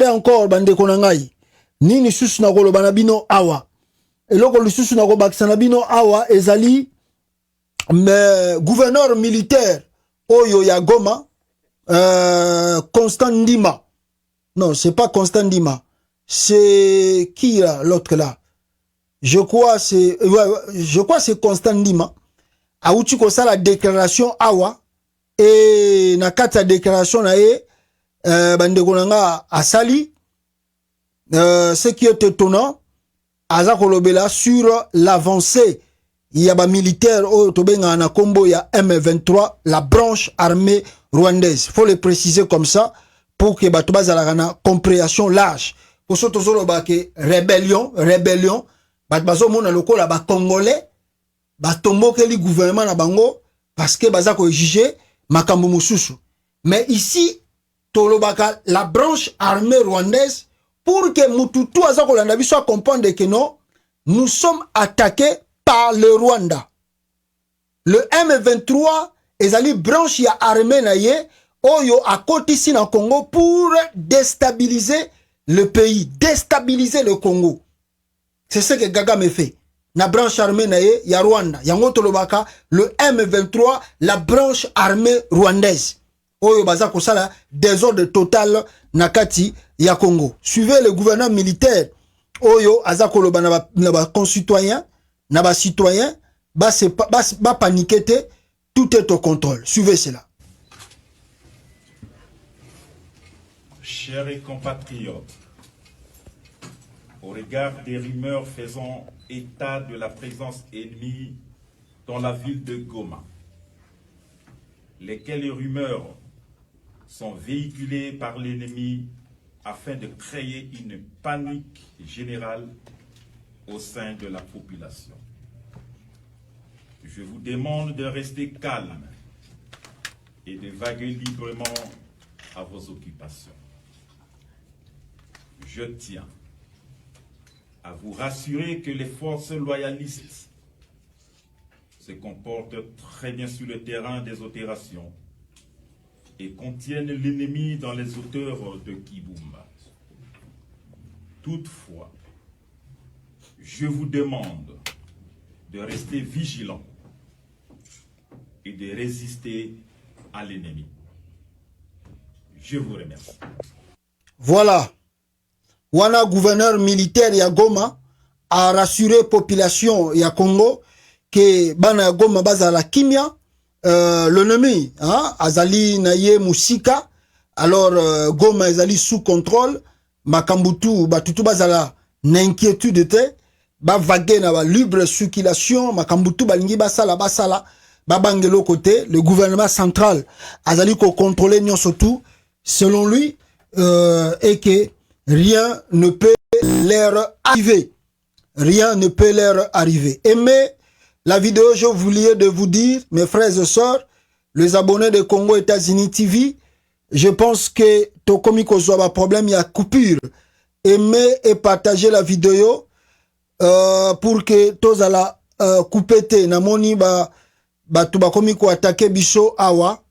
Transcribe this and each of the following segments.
encore bande konangai nini susu na kolo banabino awa eloko lisusu na ko bakisana bino awa ezali mais gouverneur militaire oyo ya Goma Constant Ndima. Non, c'est pas Constant Ndima. C'est qui là l'autre là? Je crois c'est c'est Constant Ndima. Auti ko ça la déclaration awa et na kata déclaration na e bande konanga asali ce qui est étonnant aza kolobela sur l'avancée il y a ba militaire au tobenga na kombo ya M23 la branche armée rwandaise. Faut le préciser comme ça pour que bato bazala na compréhension large. Pour ce tozolo ba ke rébellion bato bazo mona lokola ba congolais batomboke li gouvernement na bango parce que baza ko juger makambo mususu. Mais ici tolobaka la branche armée rwandaise pour que mututu aza kolanda biso a comprendre que non, nous sommes attaqués par le Rwanda. Le M23 ezali branche ya armée na ye oyo a côté ici na Congo pour déstabiliser le pays, déstabiliser le Congo. C'est ce que Kagame fait. Na branche armée na ye ya Rwanda. Yango tolobaka le M23 la branche armée rwandaise. Oyo baza kosala désordre total na kati ya Congo. Suivez le gouverneur militaire oyo aza koloba na ba concitoyens na ba citoyens ba paniquer te, tout est au contrôle. Suivez cela. Chers compatriotes, au regard des rumeurs faisant état de la présence ennemie dans la ville de Goma, lesquelles rumeurs sont véhiculées par l'ennemi afin de créer une panique générale au sein de la population. Je vous demande de rester calme et de vaguer librement à vos occupations. Je tiens à vous rassurer que les forces loyalistes se comportent très bien sur le terrain des opérations et contiennent l'ennemi dans les hauteurs de Kibumba. Toutefois, je vous demande de rester vigilant et de résister à l'ennemi. Je vous remercie. Voilà. Wana gouverneur militaire ya Goma a rassuré population ya Congo que bana ya Goma bazala kimia l'ennemi hein azali na ye musika alors Goma azali sous contrôle makambutu batutu bazala na inquiétude te ba vague na ba libre circulation makambutu balingi basala babangelo côté le gouvernement central azali ko contrôler nyonso tout selon lui et que rien ne peut leur arriver. Rien ne peut leur arriver. Aimez la vidéo, je voulais de vous dire, mes frères et sœurs, les abonnés de Congo États-Unis TV, je pense que Tokomi Kozwa problème, il y a coupure. Aimez et partagez la vidéo pour que tous à la coupete namoni tuba komi ko attaquer biso awa.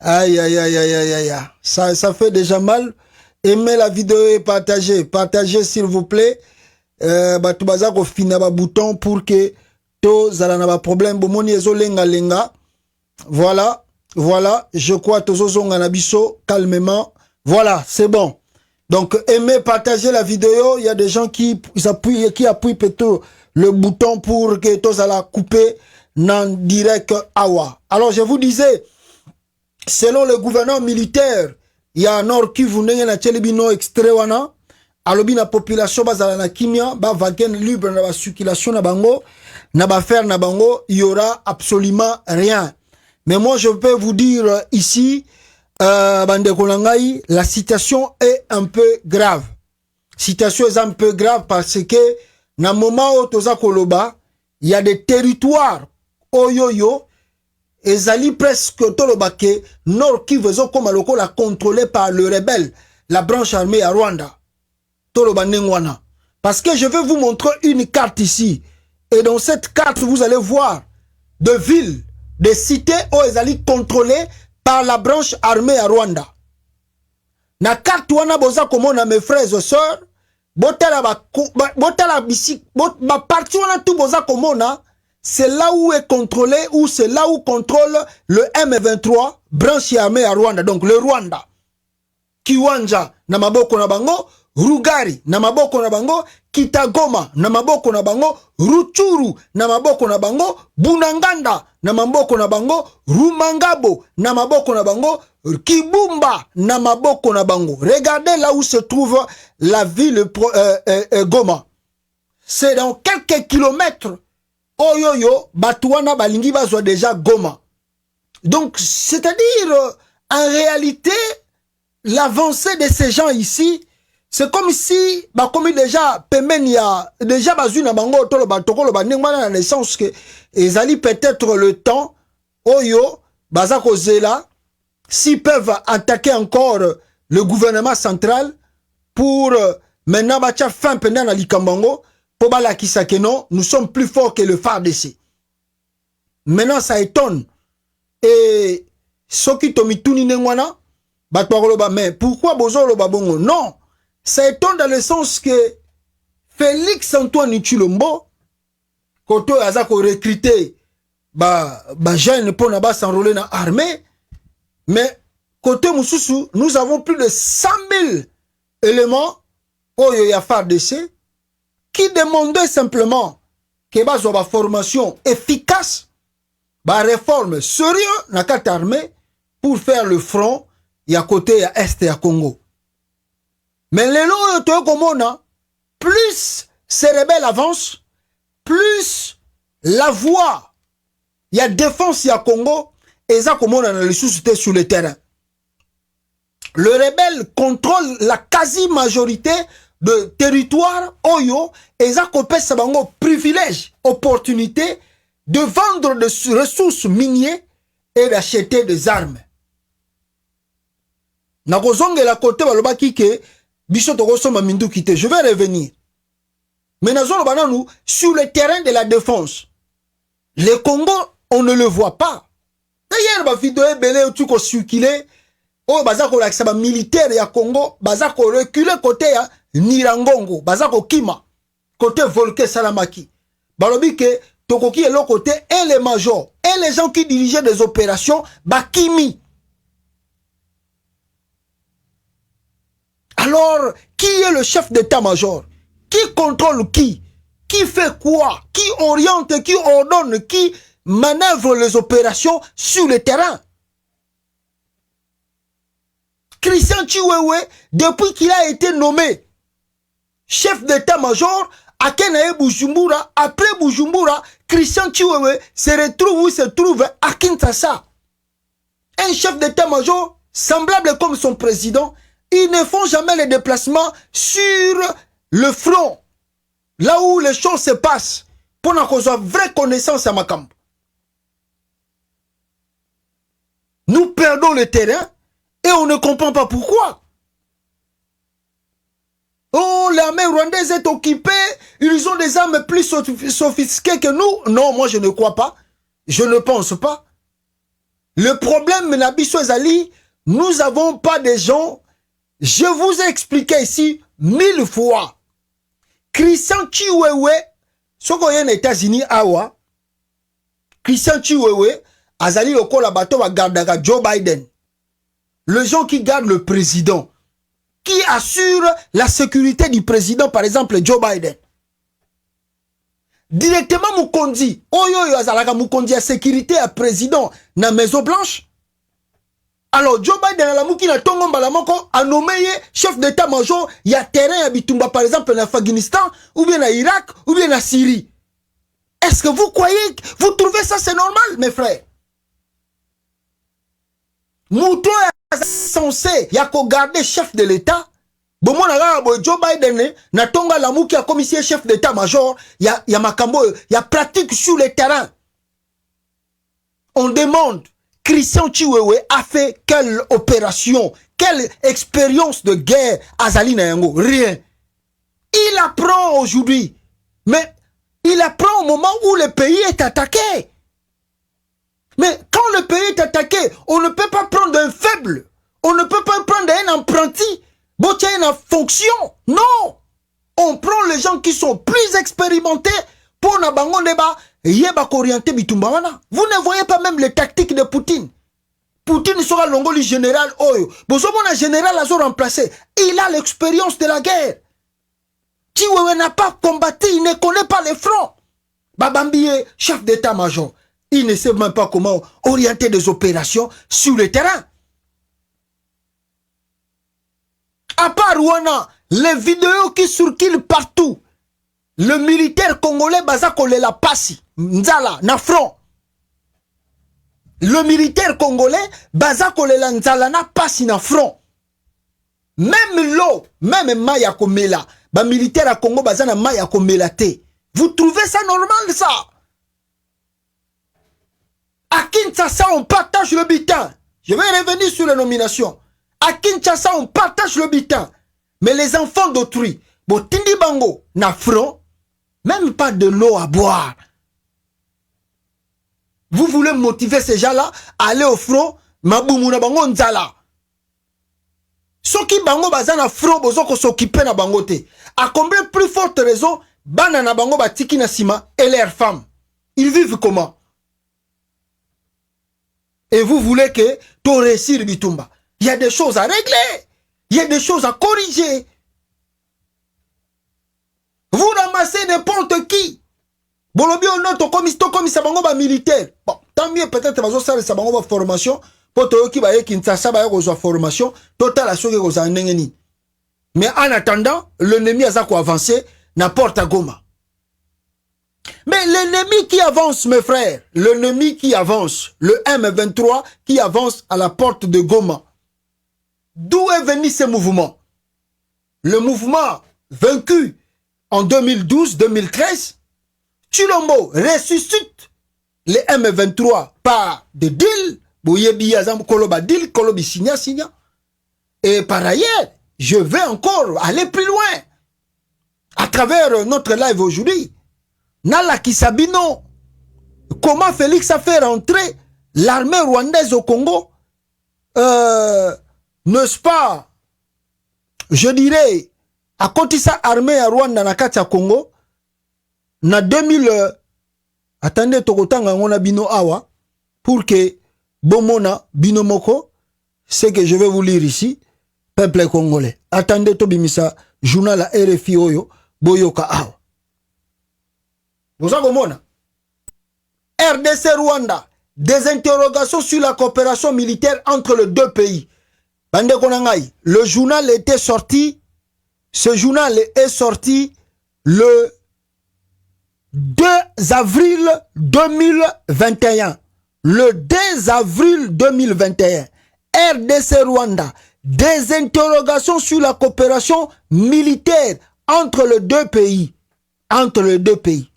Aïe, aïe, aïe, aïe, aïe, aïe. Ça fait déjà mal. Aimez la vidéo et partagez. Partagez, s'il vous plaît. Batubaza ko fina ba bouton pour que to zala na ba problème. Bomoni ezo lenga lenga. Voilà. Voilà. Je crois tozo zonga na biso calmement. Voilà. C'est bon. Donc, aimez, partagez la vidéo. Il y a des gens qui appuient plutôt le bouton pour que to zala couper nan direct awa. Alors, je vous disais, selon le gouverneur militaire, il y a un Nord qui vous n'a pas de extrait wana, alobi na population bazala na kimia, ba vagen libre na ba circulation na bango, na ba faire na bango, il y aura absolument rien. Mais moi je peux vous dire ici, bande konangai, la situation est un peu grave. Situation est un peu grave parce que na moment où toza koloba, il y a des territoires oyoyo ezali presque tolobake Nord Kivu comme lokola contrôlé par le rebelle la branche armée à Rwanda toloba nengwana parce que je vais vous montrer une carte ici et dans cette carte vous allez voir de villes des cités où ezali contrôlées par la branche armée à Rwanda Na carte wana boza komona mes frères et sœurs, botala parti wana tout boza komona, c'est là où est contrôlé, ou c'est là où contrôle le M23, branche armée à Rwanda, donc le Rwanda. Kiwanja na maboko na bango, Rugari na maboko na bango, Kitagoma na maboko na bango, Ruchuru na maboko na bango, Bunanganda na maboko na bango, Rumangabo na maboko na bango, Kibumba na maboko na bango. Regardez là où se trouve la ville Goma. C'est dans quelques kilomètres. Oyoyo, Batouana balingi bazwa déjà Goma. Donc, c'est-à-dire, en réalité, l'avancée de ces gens ici, c'est comme si, comme déjà, Pemenia, déjà, bazuna bango, tolo batokolo, banengwana na naissance que, ils allaient peut-être le temps, Oyo, bazako zela, s'ils peuvent attaquer encore le gouvernement central pour maintenant bacha fin pendant na likambango, pour balakisa que non, nous sommes plus forts que le FARDC. Maintenant, ça étonne. Et ce qui tomituni nengwana, mais pourquoi Bozolo Babongo? Non, ça étonne dans le sens que Félix Antoine Chilombo, quand on a recruté, jeune pour s'enrôler dans l'armée, mais côté Moussoussou, nous avons plus de 100 000 éléments au FARDC qui demandaient simplement que y ait une formation efficace, une réforme sérieuse dans la armée pour faire le front et à côté à Est et à Congo. Mais les lois, plus ces rebelles avancent, plus la voie, il y a défense, il y a Congo, et ça comme on a les sociétés sur le terrain. Le rebelle contrôle la quasi-majorité de territoire Oyo, et ça copie ça bango privilège, opportunité de vendre des ressources minières et d'acheter des armes. Nakozonge la côté balobaki ke biso tokosoma mindu kite. Je vais revenir. Mais nazolo bananou sur le terrain de la défense. Le Congo, on ne le voit pas. D'ailleurs, ba vidéo belé tu ko circuler, oh bazako la ba militaire ya Congo, bazako reculer côté ya Nirangongo, bazako Kima, côté Volké Salamaki. Balobi ke tokoki est l'autre côté et les majors et les gens qui dirigeaient des opérations bakimi. Alors, qui est le chef d'état-major? Qui contrôle qui? Qui fait quoi? Qui oriente, qui ordonne, qui manœuvre les opérations sur le terrain? Christian Chiwewe, depuis qu'il a été nommé chef d'état-major à Kenae Bujumbura, après Bujumbura, Christian Chiwewe se retrouve où il se trouve à Kinshasa. Un chef d'état-major semblable comme son président. Ils ne font jamais les déplacements sur le front, là où les choses se passent, pour qu'on soit vraie connaissance à Makam. Nous perdons le terrain et on ne comprend pas pourquoi. Oh, l'armée rwandaise est occupée, ils ont des armes plus sophistiquées que nous. Non, moi je ne crois pas, je ne pense pas. Le problème, Nabiso Ezali, nous n'avons pas des gens. Je vous ai expliqué ici 1000 fois. Christian Chiwewe, ce qu'on y a aux États-Unis, awa, Christian Chiwewe, azali loko la bateau va garder Joe Biden. Le gens qui gardent le président, qui assure la sécurité du président, par exemple Joe Biden. Directement Mukondi, oyo azalaka Mukondi a sécurité à président na Maison Blanche. Alors, Joe Biden a nommé chef d'état-major, il y a terrain à Bitumba, par exemple, en Afghanistan, ou bien en Irak, ou bien en Syrie. Est-ce que vous croyez, vous trouvez ça c'est normal, mes frères? Mouton est censé, il y a qu'à garder chef de l'État. Bon, moi, Joe Biden, n'a tonga la mou qui a commissaire chef d'état-major, il y a Makambo, il y a pratique sur le terrain. On demande. Christian Chiwewe a fait quelle opération, quelle expérience de guerre à Zali Nayango? Rien. Il apprend aujourd'hui. Mais il apprend au moment où le pays est attaqué. Mais quand le pays est attaqué, on ne peut pas prendre un faible. On ne peut pas prendre un apprenti, une fonction. Non. On prend les gens qui sont plus expérimentés pour na bango neba yeba orienter bitumba wana. Vous ne voyez pas même les tactiques de Poutine. Poutine sera l'ongoli général Oyo. Bozomona général a remplacé. Il a l'expérience de la guerre. Chiwewe n'a pas combattu, il ne connaît pas les fronts. Babambi est chef d'état-major. Il ne sait même pas comment orienter des opérations sur le terrain. À part Rwanda, les vidéos qui circulent partout, le militaire congolais Bazakole la passi, Nzala, na front. Le militaire congolais Bazakole la Nzala na passi na front. Même l'eau, même Maya Komela, ba militaire à Congo bazana Maya Komela te. Vous trouvez ça normal ça? À Kinshasa, on partage le butin. Je vais revenir sur les nominations. À Kinshasa, on partage le butin. Mais les enfants d'autrui, Botindi Bango, na front, même pas de l'eau à boire. Vous voulez motiver ces gens-là à aller au front, Maboumou Bango Nzala. Ceux qui Bango bazana front, bozo ko s'occuper na Bango te. À combien plus forte raison, Banana Bango batiki na sima et leurs femmes. Ils vivent comment? Et vous voulez que tu réussir Bitumba. Il y a des choses à régler. Il y a des choses à corriger. Vous ramassez n'importe qui. Bolobi on to comme ça bango ba militaire. Bon, tant mieux peut-être bazo ça ça bango ba formation pour to ki ba Kinshasa ba yo formation total aso ke ko ndengeni. Mais en attendant, l'ennemi a ça ko avancer n'importe à Goma. Mais l'ennemi qui avance, mes frères, l'ennemi qui avance, le M23 qui avance à la porte de Goma. D'où est venu ce mouvement? Le mouvement vaincu en 2012-2013, Chilombo ressuscite les M23 par des deals, et par ailleurs, je vais encore aller plus loin à travers notre live aujourd'hui. Nala Kisabino, comment Félix a fait rentrer l'armée rwandaise au Congo, n'est-ce pas, je dirais, à côté ça armée à Rwanda na kati ya Congo, na 2000, attendez, tokotanga ngona bino awa, pour que bomona bino moko, ce que je vais vous lire ici, peuple congolais. Attendez, tobimisa, journal à RFI oyo, boyoka awa. Vous avez compris? RDC Rwanda, des interrogations sur la coopération militaire entre les deux pays. Bande Konangai, le journal était sorti, ce journal est sorti le 2 avril 2021. Le 2 avril 2021. RDC Rwanda, des interrogations sur la coopération militaire entre les deux pays. Entre les deux pays.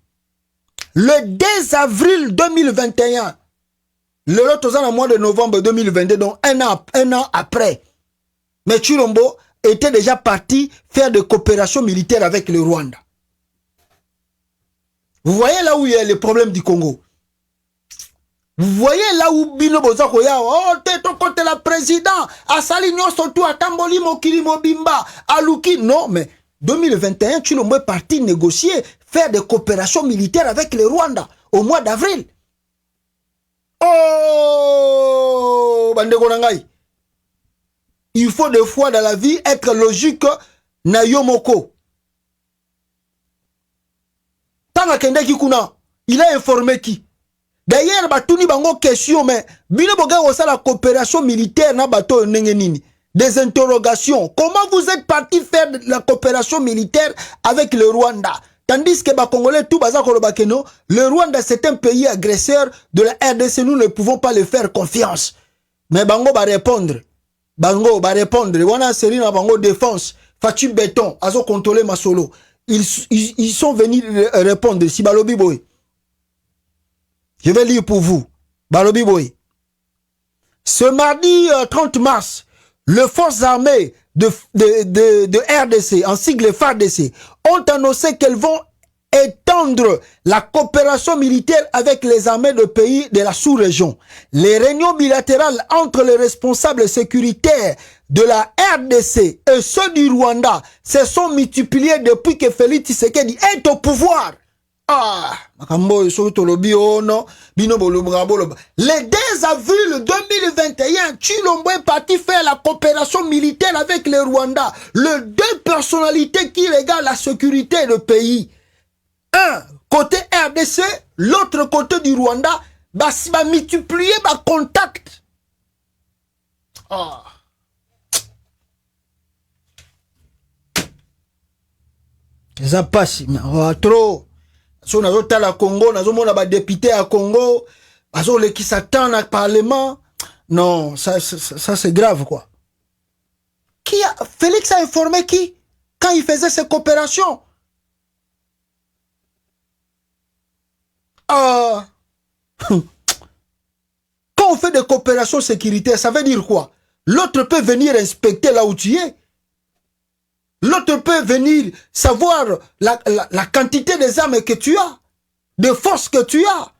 Le 2 avril 2021, le lot au mois de novembre 2022, donc un an après, mais Chilombo était déjà parti faire des coopérations militaires avec le Rwanda. Vous voyez là où il y a le problème du Congo. Vous voyez là où Bino Bozakoya, oh, t'es ton côté la président, à Salignon surtout, à Tamboli, Mokili, Mobimba, à Luki, non, mais 2021, Chilombo est parti négocier, faire des coopérations militaires avec le Rwanda au mois d'avril. Oh, Bandegonangai. Il faut des fois dans la vie être logique na yomoko. Tanga kende kikuna, il a informé qui? D'ailleurs, batuni bango question, mais bino boga osa la coopération militaire na bato nengenini. Des interrogations. Comment vous êtes parti faire de la coopération militaire avec le Rwanda? Tandis que les Congolais, tout baza kolobakeno, le Rwanda c'est un pays agresseur de la RDC, nous ne pouvons pas le faire confiance. Mais Bango va répondre. Bango va répondre. Wana Serina Bango défense. Fatu Béton, azo contrôler ma solo. Ils sont venus répondre. Si Balobi Boy. Je vais lire pour vous. Balobi Boy. Ce mardi 30 mars, les forces armées de RDC, en sigle FARDC, ont annoncé qu'elles vont étendre la coopération militaire avec les armées de pays de la sous-région. Les réunions bilatérales entre les responsables sécuritaires de la RDC et ceux du Rwanda se sont multipliées depuis que Félix Tshisekedi est au pouvoir. Le 2 avril 2021, Tshilombo est parti faire la coopération militaire avec le Rwanda. Les deux personnalités qui regardent la sécurité du pays. Un côté RDC, l'autre côté du Rwanda, va multiplier les contacts. Ça passe, trop. Si on a la Congo, on a député à Congo, on a qui s'attend au Parlement. Non, ça c'est grave, quoi. Félix a informé qui quand il faisait ses coopérations? Quand on fait des coopérations sécuritaires, ça veut dire quoi? L'autre peut venir inspecter là où tu es. L'autre peut venir savoir la quantité des armes que tu as, de forces que tu as.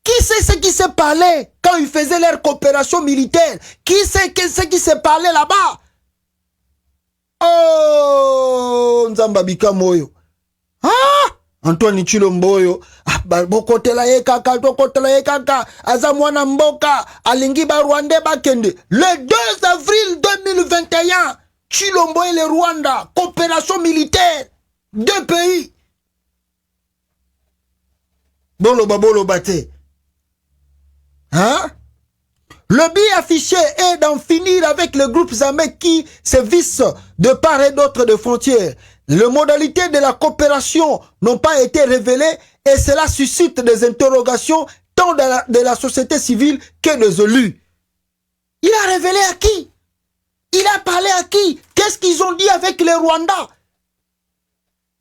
Qui sait ce qui s'est parlé quand ils faisaient leur coopération militaire? Qui sait ce qui s'est parlé là-bas? Oh, Nzambabika Moyo. Antoine Tshilombo, bokotela ye kaka, tokotela ye kaka, azamwana mboka, alingi ba Rwanda bakende. Le 2 avril 2021, Tshilombo et le Rwanda, coopération militaire, deux pays. Bolo bate. Hein? Le but affiché est d'en finir avec les groupes armés qui sévissent de part et d'autre des frontières. Les modalités de la coopération n'ont pas été révélées et cela suscite des interrogations tant de la société civile que des élus. Il a révélé à qui? Il a parlé à qui? Qu'est-ce qu'ils ont dit avec les Rwandais?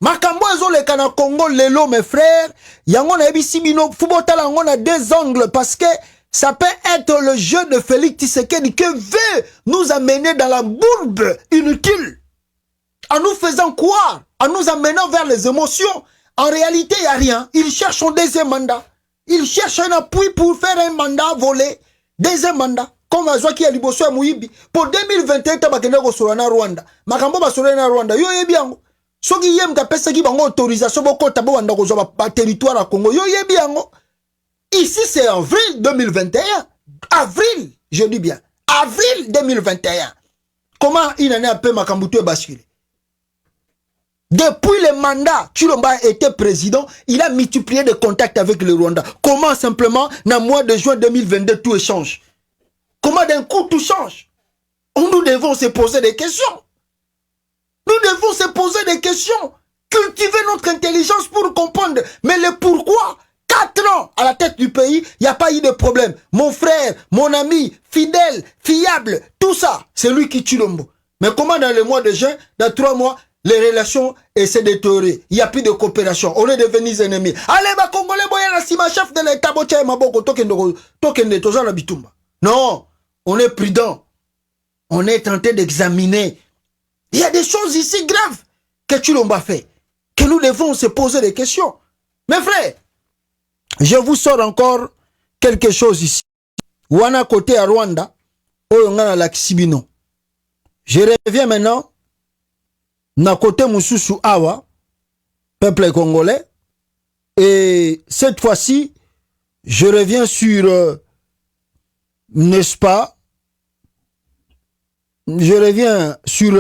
Makambo ezo le kana Congo lelo mes frères, yango na ebisi bino fubotala yango na deux angles parce que ça peut être le jeu de Félix Tshisekedi qui veut nous amener dans la bourbe inutile. En nous faisant croire, en nous amenant vers les émotions. En réalité, il n'y a rien. Il cherche son deuxième mandat. Il cherche un appui pour faire un mandat volé. Deuxième mandat. Comme à qui a liboso à Mouibi. Pour 2021, tu vas sur na Rwanda. Makambo ba sur na Rwanda. Yo yebiango. Soki yem ka pesa ki bango autorisation boko tabo wanda ko zoba territoire à Congo. Yo yebiango. Ici, c'est avril 2021. Avril, je dis bien. Avril 2021. Comment il en est un peu Makambutu basculé? Depuis le mandat, Tshilombo a été président, il a multiplié des contacts avec le Rwanda. Comment simplement, dans le mois de juin 2022, tout change? Comment d'un coup tout change? Nous devons se poser des questions. Nous devons se poser des questions. Cultiver notre intelligence pour comprendre. Mais le pourquoi? 4 ans à la tête du pays, il n'y a pas eu de problème. Mon frère, mon ami, fidèle, fiable, tout ça, c'est lui qui Tshilombo. Mais comment dans le mois de juin, dans 3 mois, les relations essaient de détériorer. Il n'y a plus de coopération. On est devenus ennemis. Allez, ma Congolais, si ma chef de l'État, non, on est prudent. On est tenté d'examiner. Il y a des choses ici graves que Tshilombo a fait. Que nous devons se poser des questions. Mes frères, je vous sors encore quelque chose ici. Wana côté à Rwanda, Oyongana Lakisibino. Je reviens maintenant. Na côté Moussousou Awa, peuple congolais. Et cette fois-ci, je reviens sur, n'est-ce pas, je reviens sur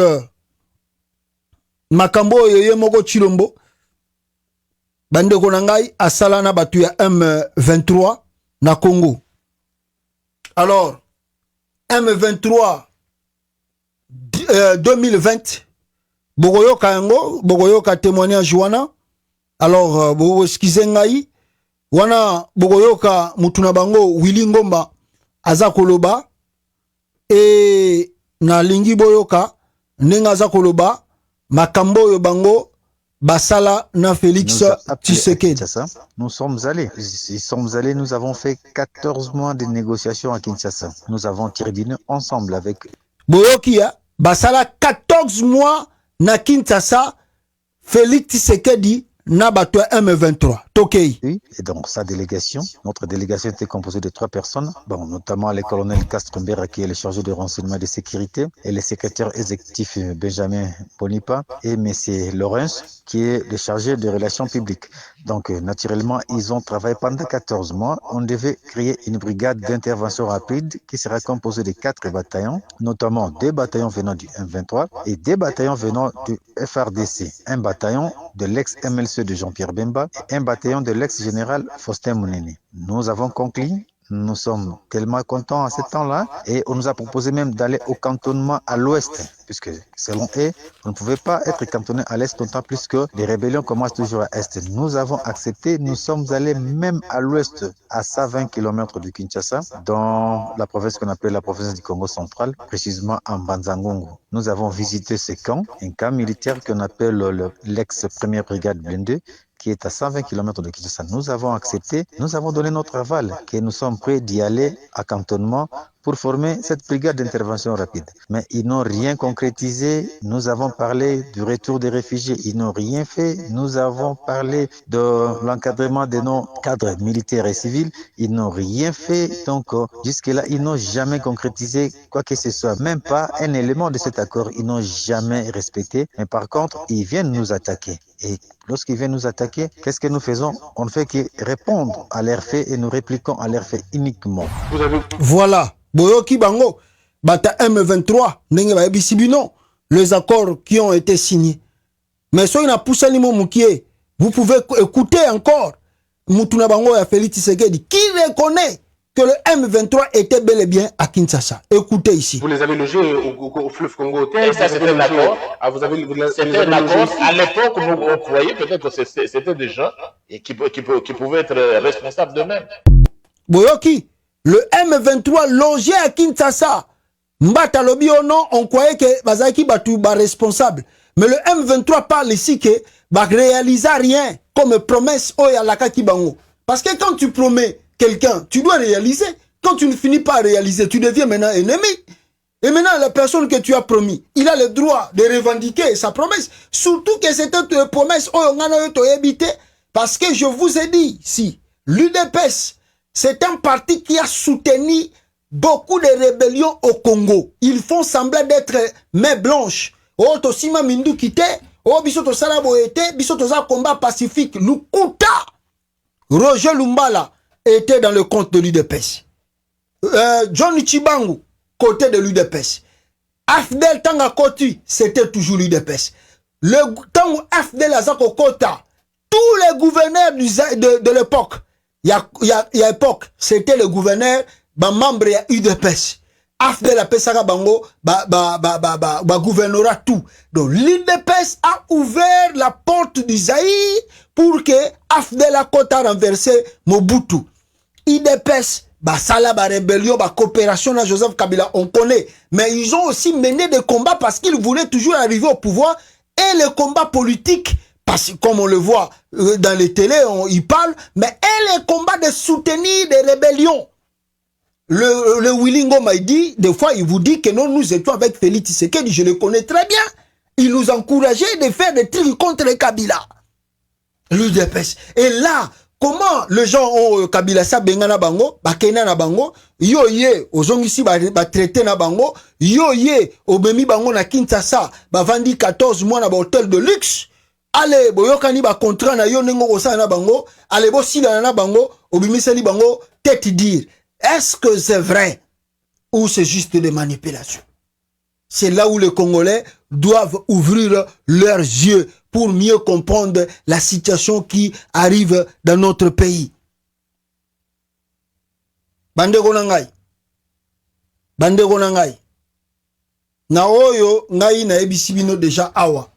Makambo Yoye Moko Tshilombo. Bande Konangai Asalana Batuya M23 na Congo. Alors, M23 2020, Bogoyoka yango, Bogoyoka témoignage wana. Alors, Bogo Skizengai, wana Bogoyoka Mutunabango, Willy Ngomba, Azakoloba, et na Lingi Boyoka, Nengaza Koloba, Makambo Yobango, Basala na Félix Tshisekedi. Nous sommes allés, nous avons fait 14 mois de négociations à Kinshasa. Nous avons tiré d'une ensemble avec Boyokia, Basala 14 mois na Kinshasa, Félix Tshisekedi Nabato M23. Tokei. Oui, et donc sa délégation, notre délégation était composée de 3 personnes, bon, notamment le colonel Castro-Mbera qui est le chargé de renseignement et de sécurité, et le secrétaire exécutif Benjamin Bonipa, et M. Lawrence qui est le chargé de relations publiques. Donc naturellement, ils ont travaillé pendant 14 mois. On devait créer une brigade d'intervention rapide qui sera composée de 4 bataillons, notamment 2 bataillons venant du M23 et 2 bataillons venant du FRDC, un bataillon de l'ex-MLC de Jean-Pierre Bemba et un bataillon de l'ex-général Faustin Mounene. Nous avons conclu. Nous sommes tellement contents à ce temps-là et on nous a proposé même d'aller au cantonnement à l'ouest, puisque selon eux, on ne pouvait pas être cantonné à l'est d'autant plus que les rébellions commencent toujours à l'est. Nous avons accepté, nous sommes allés même à l'ouest, à 120 km de Kinshasa, dans la province qu'on appelle la province du Congo central, précisément en Banzangongo. Nous avons visité ce camp, un camp militaire qu'on appelle l'ex-première brigade blindée, qui est à 120 km de Kinshasa. Nous avons accepté, nous avons donné notre aval, que nous sommes prêts d'y aller à cantonnement pour former cette brigade d'intervention rapide. Mais ils n'ont rien concrétisé. Nous avons parlé du retour des réfugiés. Ils n'ont rien fait. Nous avons parlé de l'encadrement de nos cadres militaires et civils. Ils n'ont rien fait. Donc, jusque-là, ils n'ont jamais concrétisé quoi que ce soit. Même pas un élément de cet accord. Ils n'ont jamais respecté. Mais par contre, ils viennent nous attaquer. Et lorsqu'ils viennent nous attaquer, qu'est-ce que nous faisons? On ne fait que répondre à leurs faits et nous répliquons à leurs faits uniquement. Voilà. Boyoki Bango, Bata M23, Nenge Bisibino, les accords qui ont été signés. Mais soyez na Poussanimo Moukie, vous pouvez écouter encore Moutouna Bango et Félix Tshisekedi qui reconnaît que le M23 était bel et bien à Kinshasa. Écoutez ici. Vous les avez logés au fleuve Congo. Et ça, c'était un accord. C'était un accord. À l'époque, on croyait peut-être que c'était des gens qui pouvaient être responsables d'eux-mêmes. Boyoki, le M23 logé à Kinshasa. Mbata lobi au nom, on croyait que Bazaki Batu ba responsable. Mais le M23 parle ici que ba réalisa rien comme promesse Oya Laka Kibango. Parce que quand tu promets quelqu'un, tu dois réaliser. Quand tu ne finis pas à réaliser, tu deviens maintenant ennemi. Et maintenant, la personne que tu as promis, il a le droit de revendiquer sa promesse. Surtout que c'était une promesse parce que je vous ai dit, si l'UDPS, c'est un parti qui a soutenu beaucoup de rébellions au Congo. Ils font semblant d'être main blanche. Oh, Tosima Mindu Kite, oh, Bisoto Salaboete, Bisoto Za combat pacifique, Lukuta. Roger Lumbala était dans le compte de l'UDPS. Johnny Chibangu, côté de l'UDPS. Afdel Tanga Koti, c'était toujours l'UDPS. Le Tango Afdel Azako Kota, tous les gouverneurs de l'époque, il y a époque, c'était le gouverneur, membre de l'UDPS. Afdel Apesaka Bango, gouvernera tout. Donc l'UDPS a ouvert la porte du Zaïre pour que Afdel Kota renverse Mobutu. UDPS, Sala, rébellion, coopération à Joseph Kabila, on connaît. Mais ils ont aussi mené des combats parce qu'ils voulaient toujours arriver au pouvoir. Et le combat politique, parce que comme on le voit dans les télés, ils parlent, mais et les combats de soutenir des rébellions. Le Willingo m'a dit, des fois, il vous dit que non, nous étions avec Félix Tshisekedi, je le connais très bien. Il nous encourageait de faire des trucs contre Kabila. L'UDPS. Et là, comment les gens ont Kabila sa bengana bango, bakena na bango, yo ye, ozongisi ba traité na bango, yo ye, obemi bango na Kinshasa, ba vandi 14 mois na ba hôtel de luxe. Allez, boyokani ba contrat na yo nengo kosa na bango, allez bo sila na bango, obimi seli bango, tête dire. Est-ce que c'est vrai ou c'est juste des manipulations? C'est là où les Congolais doivent ouvrir leurs yeux pour mieux comprendre la situation qui arrive dans notre pays. Bandeko nangai. Bandeko nangai. Na oyo ngai na ebisibino déjà awa.